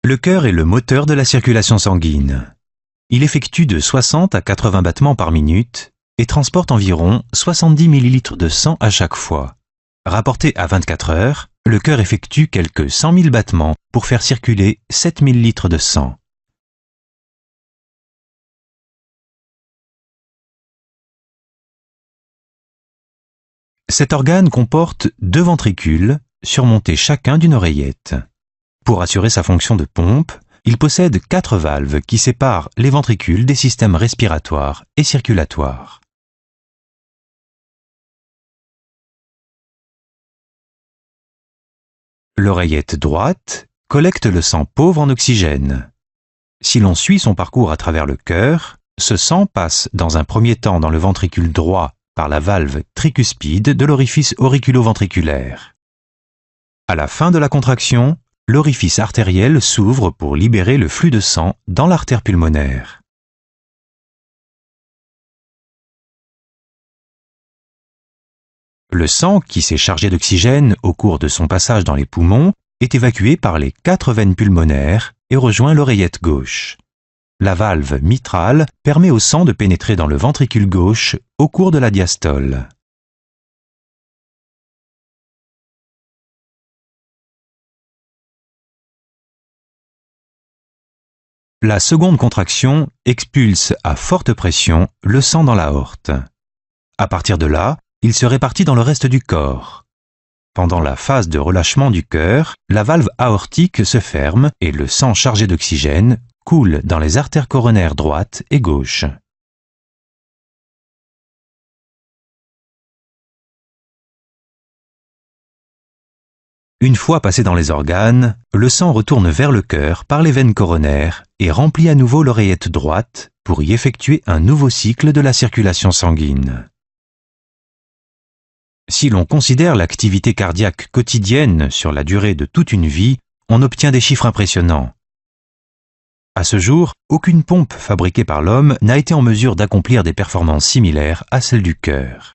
Le cœur est le moteur de la circulation sanguine. Il effectue de 60 à 80 battements par minute et transporte environ 70 ml de sang à chaque fois. Rapporté à 24 heures, le cœur effectue quelques 100 000 battements pour faire circuler 7 000 litres de sang. Cet organe comporte 2 ventricules, surmontés chacun d'une oreillette. Pour assurer sa fonction de pompe, il possède 4 valves qui séparent les ventricules des systèmes respiratoires et circulatoires. L'oreillette droite collecte le sang pauvre en oxygène. Si l'on suit son parcours à travers le cœur, ce sang passe dans un premier temps dans le ventricule droit par la valve tricuspide de l'orifice auriculo-ventriculaire. À la fin de la contraction, l'orifice artériel s'ouvre pour libérer le flux de sang dans l'artère pulmonaire. Le sang qui s'est chargé d'oxygène au cours de son passage dans les poumons est évacué par les 4 veines pulmonaires et rejoint l'oreillette gauche. La valve mitrale permet au sang de pénétrer dans le ventricule gauche au cours de la diastole. La seconde contraction expulse à forte pression le sang dans l'aorte. À partir de là, il se répartit dans le reste du corps. Pendant la phase de relâchement du cœur, la valve aortique se ferme et le sang chargé d'oxygène coule dans les artères coronaires droite et gauche. Une fois passé dans les organes, le sang retourne vers le cœur par les veines coronaires et remplit à nouveau l'oreillette droite pour y effectuer un nouveau cycle de la circulation sanguine. Si l'on considère l'activité cardiaque quotidienne sur la durée de toute une vie, on obtient des chiffres impressionnants. À ce jour, aucune pompe fabriquée par l'homme n'a été en mesure d'accomplir des performances similaires à celles du cœur.